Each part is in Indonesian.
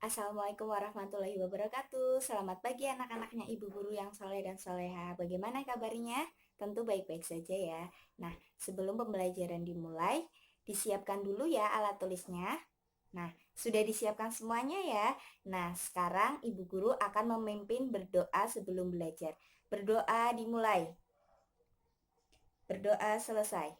Assalamualaikum warahmatullahi wabarakatuh. Selamat pagi anak-anaknya ibu guru yang soleh dan soleha. Bagaimana kabarnya? Tentu baik-baik saja ya. Nah, sebelum pembelajaran dimulai, disiapkan dulu ya alat tulisnya. Nah, sudah disiapkan semuanya ya. Nah, sekarang ibu guru akan memimpin berdoa sebelum belajar. Berdoa dimulai. Berdoa selesai.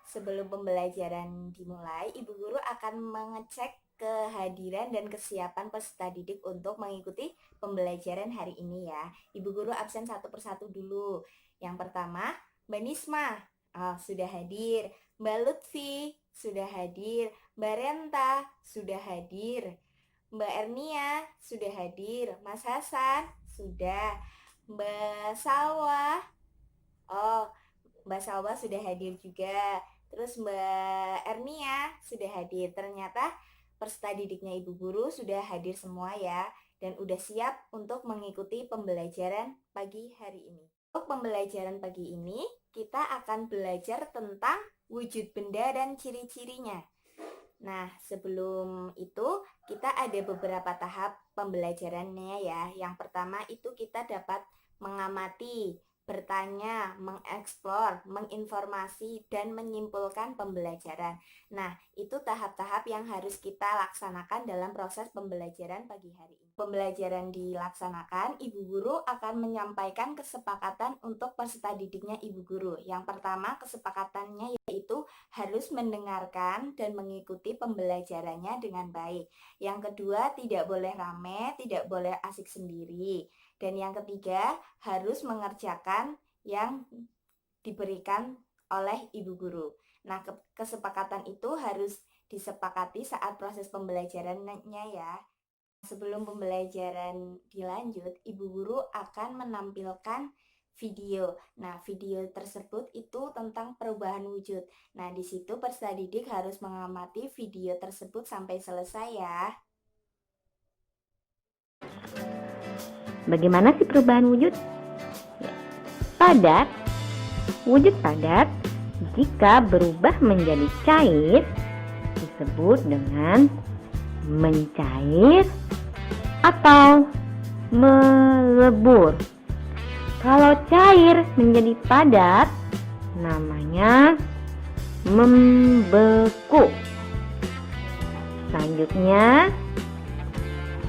Sebelum pembelajaran dimulai, ibu guru akan mengecek kehadiran dan kesiapan peserta didik untuk mengikuti pembelajaran hari ini ya. Ibu guru absen satu persatu dulu. Yang pertama, Mbak Nisma, sudah hadir. Mbak Lutfi, sudah hadir. Mbak Renta, sudah hadir. Mbak Ernia, sudah hadir. Mas Hasan, sudah. Mbak Salwa, Mbak Salwa sudah hadir juga. Terus Mbak Ernia sudah hadir. Ternyata peserta didiknya ibu guru sudah hadir semua ya. Dan udah siap untuk mengikuti pembelajaran pagi hari ini. Untuk pembelajaran pagi ini, kita akan belajar tentang wujud benda dan ciri-cirinya. Nah, sebelum itu kita ada beberapa tahap pembelajarannya ya. Yang pertama itu kita dapat mengamati, bertanya, mengeksplor, menginformasi, dan menyimpulkan pembelajaran. Nah, itu tahap-tahap yang harus kita laksanakan dalam proses pembelajaran pagi hari ini. Pembelajaran dilaksanakan, ibu guru akan menyampaikan kesepakatan untuk peserta didiknya ibu guru. Yang pertama, kesepakatannya yaitu harus mendengarkan dan mengikuti pembelajarannya dengan baik. Yang kedua, tidak boleh rame, tidak boleh asik sendiri. Dan yang ketiga, harus mengerjakan yang diberikan oleh ibu guru. Nah, kesepakatan itu harus disepakati saat proses pembelajarannya ya. Sebelum pembelajaran dilanjut, ibu guru akan menampilkan video. Nah, video tersebut itu tentang perubahan wujud. Nah, di situ peserta didik harus mengamati video tersebut sampai selesai ya. Bagaimana sih perubahan wujud? Padat. Wujud padat jika berubah menjadi cair disebut dengan mencair atau melebur. Kalau cair menjadi padat namanya membeku. Selanjutnya,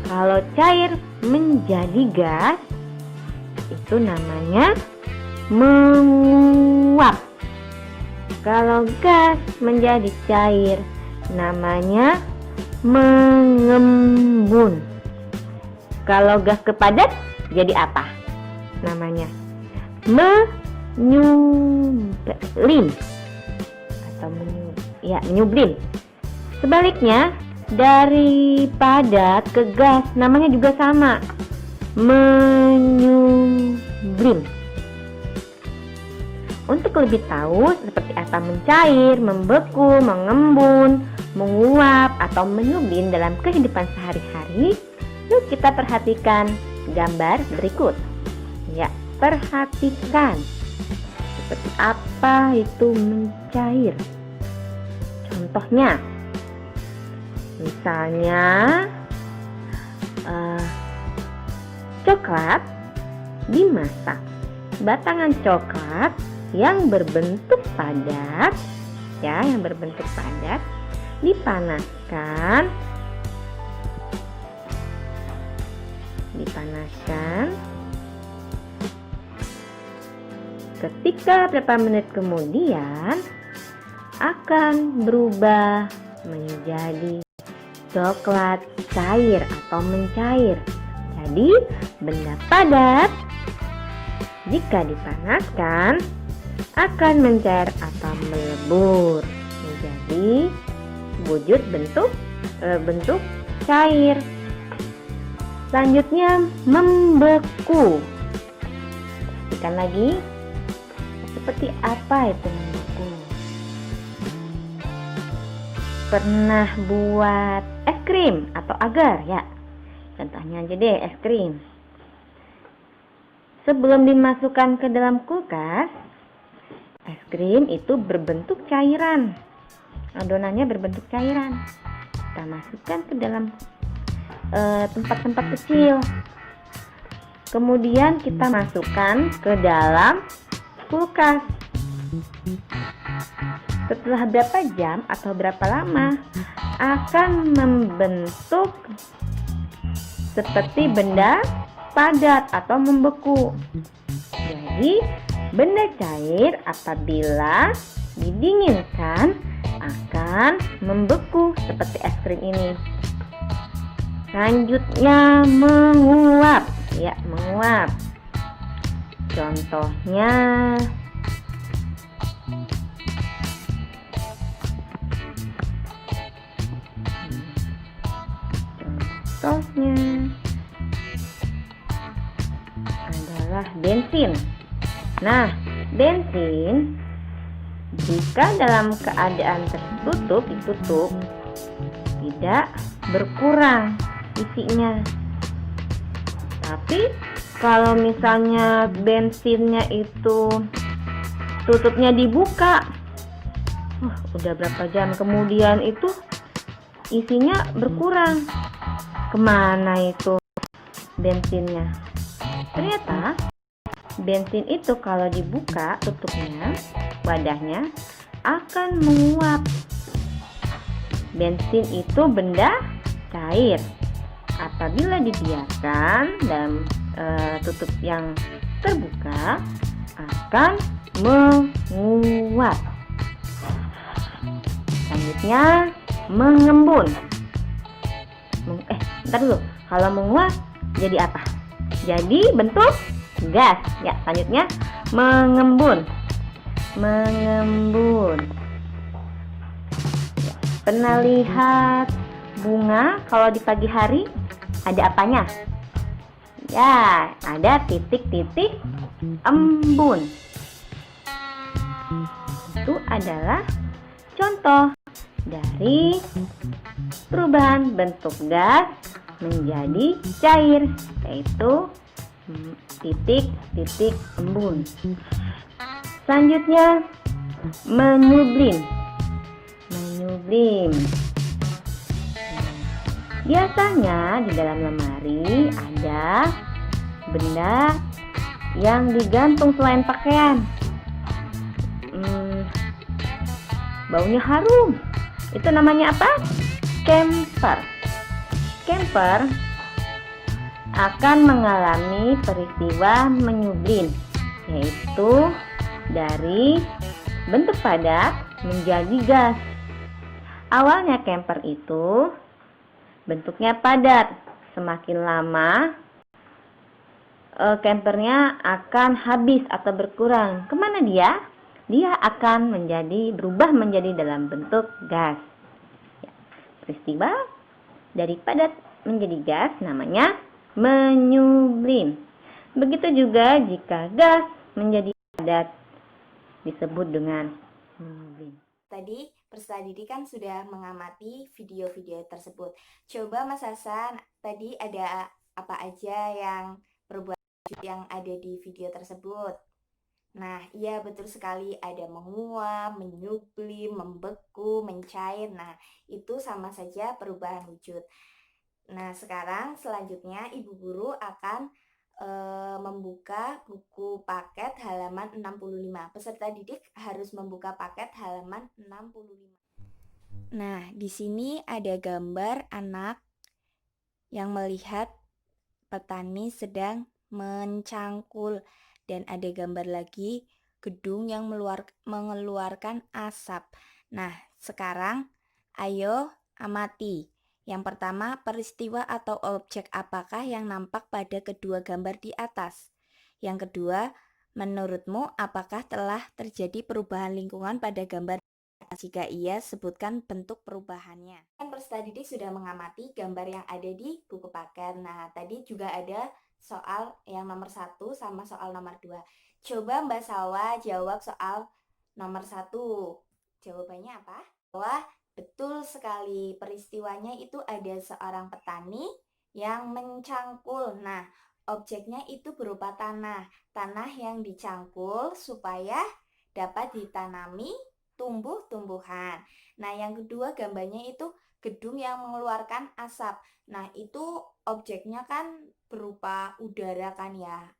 kalau cair menjadi gas itu namanya menguap. Kalau gas menjadi cair namanya mengembun. Kalau gas ke padat jadi apa? Namanya menyublim atau menyublim. Sebaliknya, dari padat ke gas namanya juga sama, menyublim. Untuk lebih tahu seperti apa mencair, membeku, mengembun, menguap, atau menyublim dalam kehidupan sehari-hari, yuk kita perhatikan gambar berikut. Ya, perhatikan seperti apa itu mencair. Contohnya, misalnya coklat dimasak. Batangan coklat yang berbentuk padat, dipanaskan. Ketika beberapa menit kemudian akan berubah menjadi coklat cair atau mencair. Jadi, benda padat jika dipanaskan akan mencair atau melebur menjadi wujud bentuk cair. Selanjutnya, membeku. Perhatikan lagi seperti apa itu membeku. Pernah buat es krim atau agar ya? Contohnya aja deh, es krim. Sebelum dimasukkan ke dalam kulkas, es krim itu berbentuk cairan. Adonannya berbentuk cairan. kita masukkan ke dalam tempat-tempat kecil. Kemudian kita masukkan ke dalam kulkas. Setelah berapa jam atau berapa lama akan membentuk seperti benda padat atau membeku. Jadi benda cair apabila didinginkan akan membeku seperti es krim ini. Selanjutnya menguap, ya, menguap. Contohnya adalah bensin. Nah, bensin jika dalam keadaan tertutup, ditutup, tidak berkurang isinya. Tapi kalau misalnya bensinnya itu tutupnya dibuka, udah berapa jam kemudian itu isinya berkurang. Kemana itu bensinnya? Ternyata bensin itu kalau dibuka tutupnya, wadahnya akan menguap. Bensin itu benda cair. Apabila dibiarkan dalam tutup yang terbuka, akan menguap. Selanjutnya mengembun. Bentar dulu. Kalau menguap jadi apa? Jadi bentuk gas. Ya, selanjutnya mengembun. Mengembun. Pernah lihat bunga kalau di pagi hari ada apanya? Ya, ada titik-titik embun. Itu adalah contoh dari perubahan bentuk gas menjadi cair, yaitu titik-titik embun. Selanjutnya menyublim. Menyublim. Biasanya di dalam lemari ada benda yang digantung selain pakaian. Baunya harum. Itu namanya apa? Camper. Camper akan mengalami peristiwa menyublim, yaitu dari bentuk padat menjadi gas. Awalnya camper itu bentuknya padat. Semakin lama campernya akan habis atau berkurang. Kemana dia? Dia akan berubah menjadi dalam bentuk gas. Peristiwa dari padat menjadi gas namanya menyublim. Begitu juga jika gas menjadi padat disebut dengan menyublim. Tadi peserta didik kan sudah mengamati video-video tersebut. Coba Mas Hasan, tadi ada apa aja yang perubahan yang ada di video tersebut? Nah, iya betul sekali, ada menguap, menyublim, membeku, mencair. Nah, itu sama saja perubahan wujud. Nah, sekarang selanjutnya Ibu Guru akan membuka buku paket halaman 65. Peserta didik harus membuka paket halaman 65. Nah, di sini ada gambar anak yang melihat petani sedang mencangkul. Dan ada gambar lagi gedung yang mengeluarkan asap. Nah, sekarang ayo amati. Yang pertama, peristiwa atau objek apakah yang nampak pada kedua gambar di atas? Yang kedua, menurutmu apakah telah terjadi perubahan lingkungan pada gambar? Jika iya, sebutkan bentuk perubahannya. Kan peserta didik sudah mengamati gambar yang ada di buku paket. Nah, tadi juga ada soal yang nomor 1 sama soal nomor 2. Coba Mbak Sawa jawab soal nomor 1. Jawabannya apa? Wah, betul sekali. Peristiwanya itu ada seorang petani yang mencangkul. Nah, objeknya itu berupa tanah. Tanah yang dicangkul supaya dapat ditanami tumbuh-tumbuhan. Nah, yang kedua gambarnya itu gedung yang mengeluarkan asap. Nah, itu objeknya kan berupa udara kan ya.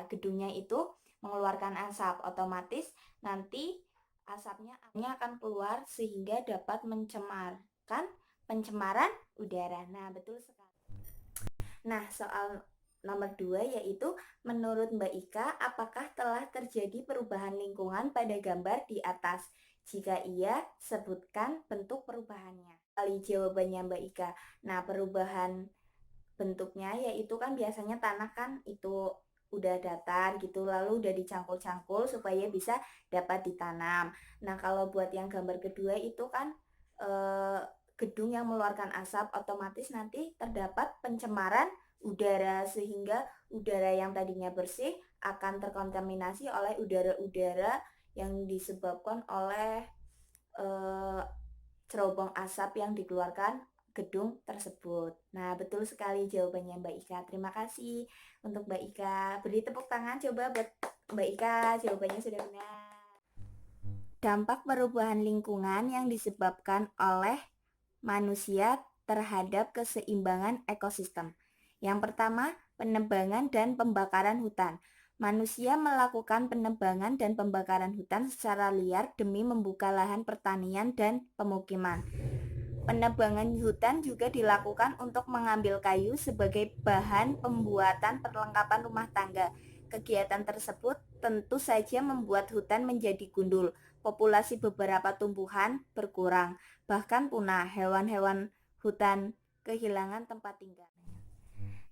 Gedungnya itu mengeluarkan asap, otomatis nanti asapnya akan keluar sehingga dapat mencemarkan pencemaran udara. Nah, betul sekali. Nah, soal nomor 2 yaitu menurut Mbak Ika, apakah telah terjadi perubahan lingkungan pada gambar di atas? Jika iya, sebutkan bentuk perubahannya. Kali jawabannya Mbak Ika. Nah, perubahan bentuknya yaitu kan biasanya tanah kan itu udah datar gitu, lalu udah dicangkul-cangkul supaya bisa dapat ditanam. Nah, kalau buat yang gambar kedua itu kan eh, gedung yang mengeluarkan asap, otomatis nanti terdapat pencemaran udara sehingga udara yang tadinya bersih akan terkontaminasi oleh udara-udara yang disebabkan oleh eh, cerobong asap yang dikeluarkan gedung tersebut. Nah, betul sekali jawabannya Mbak Ika. Terima kasih untuk Mbak Ika. Beri tepuk tangan coba buat Mbak Ika, jawabannya sudah benar. Dampak perubahan lingkungan yang disebabkan oleh manusia terhadap keseimbangan ekosistem. Yang pertama, penebangan dan pembakaran hutan. Manusia melakukan penebangan dan pembakaran hutan secara liar demi membuka lahan pertanian dan pemukiman. Penebangan hutan juga dilakukan untuk mengambil kayu sebagai bahan pembuatan perlengkapan rumah tangga. Kegiatan tersebut tentu saja membuat hutan menjadi gundul. Populasi beberapa tumbuhan berkurang, bahkan punah. Hewan-hewan hutan kehilangan tempat tinggal.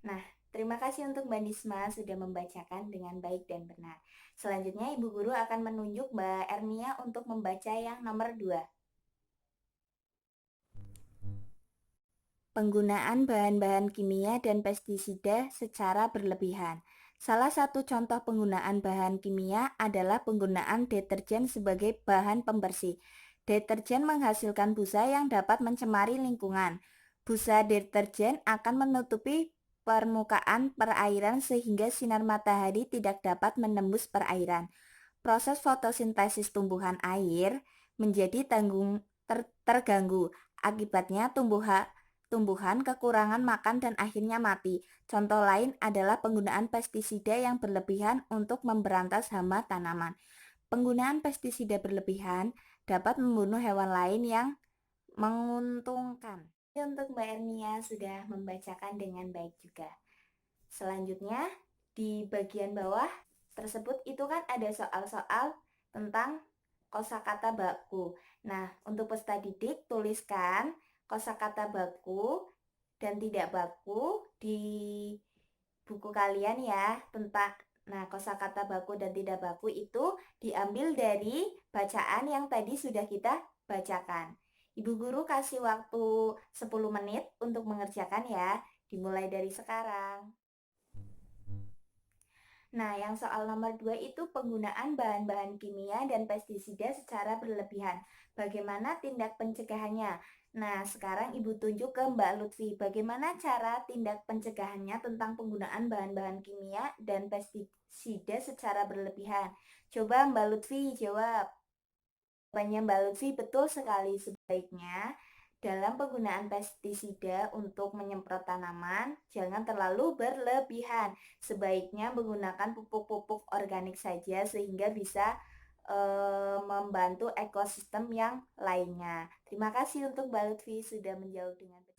Nah, terima kasih untuk Mbak Nisma sudah membacakan dengan baik dan benar. Selanjutnya Ibu Guru akan menunjuk Mbak Ernia untuk membaca yang nomor 2. Penggunaan bahan-bahan kimia dan pestisida secara berlebihan. Salah satu contoh penggunaan bahan kimia adalah penggunaan deterjen sebagai bahan pembersih. Deterjen menghasilkan busa yang dapat mencemari lingkungan. Busa deterjen akan menutupi permukaan perairan sehingga sinar matahari tidak dapat menembus perairan. Proses fotosintesis tumbuhan air menjadi terganggu. Akibatnya tumbuhan kekurangan makan dan akhirnya mati. Contoh lain adalah penggunaan pestisida yang berlebihan untuk memberantas hama tanaman. Penggunaan pestisida berlebihan dapat membunuh hewan lain yang menguntungkan. Untuk Mbak Ernia sudah membacakan dengan baik juga. Selanjutnya di bagian bawah tersebut itu kan ada soal-soal tentang kosakata baku. Nah, untuk peserta didik tuliskan kosakata baku dan tidak baku di buku kalian ya tentang. Nah, kosakata baku dan tidak baku itu diambil dari bacaan yang tadi sudah kita bacakan. Ibu guru kasih waktu 10 menit untuk mengerjakan ya, dimulai dari sekarang. Nah, yang soal nomor 2 itu penggunaan bahan-bahan kimia dan pestisida secara berlebihan. Bagaimana tindak pencegahannya? Nah, sekarang Ibu tunjuk ke Mbak Lutfi. Bagaimana cara tindak pencegahannya tentang penggunaan bahan-bahan kimia dan pestisida secara berlebihan? Coba Mbak Lutfi jawab. Jawabannya Mbak Lutfi betul sekali, sebaiknya dalam penggunaan pestisida untuk menyemprot tanaman jangan terlalu berlebihan. Sebaiknya menggunakan pupuk-pupuk organik saja sehingga bisa membantu ekosistem yang lainnya. Terima kasih untuk Mbak Lutfi sudah menjawab dengan benar.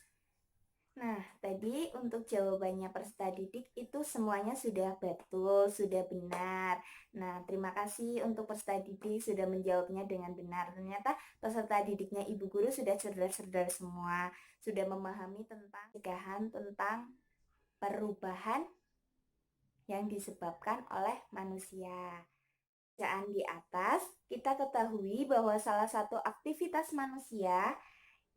Nah, tadi untuk jawabannya peserta didik itu semuanya sudah betul, sudah benar. Nah, terima kasih untuk peserta didik sudah menjawabnya dengan benar. Ternyata peserta didiknya Ibu Guru sudah cerdas-cerdas semua, sudah memahami tentang pencegahan tentang perubahan yang disebabkan oleh manusia. Bacaan di atas, kita ketahui bahwa salah satu aktivitas manusia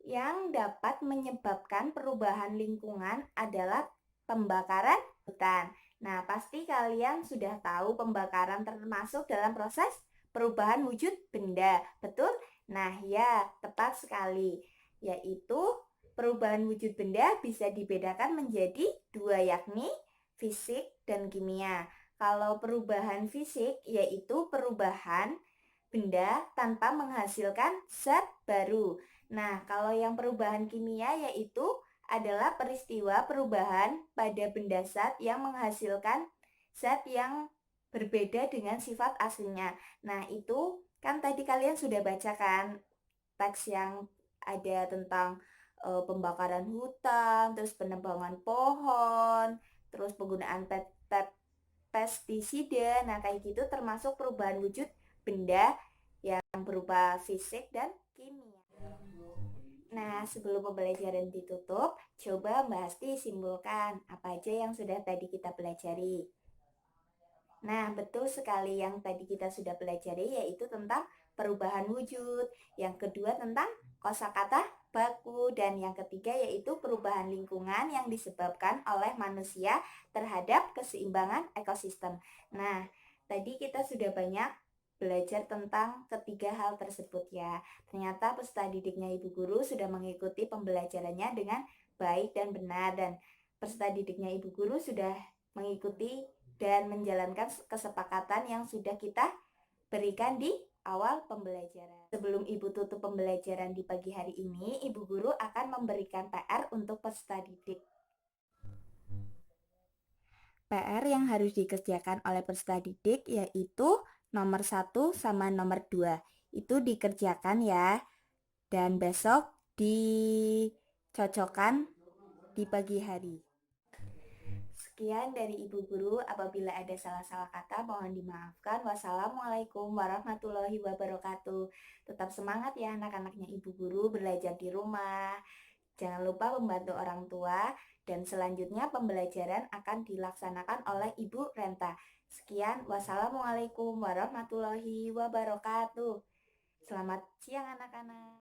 yang dapat menyebabkan perubahan lingkungan adalah pembakaran hutan. Nah, pasti kalian sudah tahu pembakaran termasuk dalam proses perubahan wujud benda, betul? Nah, ya, tepat sekali. Yaitu perubahan wujud benda bisa dibedakan menjadi dua, yakni fisik dan kimia. Kalau perubahan fisik yaitu perubahan benda tanpa menghasilkan zat baru. Nah, kalau yang perubahan kimia yaitu adalah peristiwa perubahan pada benda zat yang menghasilkan zat yang berbeda dengan sifat aslinya. Nah, itu kan tadi kalian sudah baca kan teks yang ada tentang pembakaran hutan, terus penebangan pohon, terus penggunaan pestisida. Nah, kayak gitu termasuk perubahan wujud benda yang berupa fisik dan kimia. Nah, sebelum pembelajaran ditutup, coba Mbak Asti simpulkan apa aja yang sudah tadi kita pelajari. Nah, betul sekali yang tadi kita sudah pelajari yaitu tentang perubahan wujud, yang kedua tentang kosakata baku, dan yang ketiga yaitu perubahan lingkungan yang disebabkan oleh manusia terhadap keseimbangan ekosistem. Nah, tadi kita sudah banyak belajar tentang ketiga hal tersebut ya. Ternyata peserta didiknya Ibu Guru sudah mengikuti pembelajarannya dengan baik dan benar, dan peserta didiknya Ibu Guru sudah mengikuti dan menjalankan kesepakatan yang sudah kita berikan di awal pembelajaran. Sebelum Ibu tutup pembelajaran di pagi hari ini, Ibu Guru akan memberikan PR untuk peserta didik. PR yang harus dikerjakan oleh peserta didik yaitu nomor 1 sama nomor 2. Itu dikerjakan ya. Dan besok dicocokkan di pagi hari. Sekian dari Ibu Guru, apabila ada salah-salah kata mohon dimaafkan. Wassalamualaikum warahmatullahi wabarakatuh. Tetap semangat ya anak-anaknya Ibu Guru belajar di rumah. Jangan lupa membantu orang tua, dan selanjutnya pembelajaran akan dilaksanakan oleh Ibu Renta. Sekian, wassalamualaikum warahmatullahi wabarakatuh. Selamat siang anak-anak.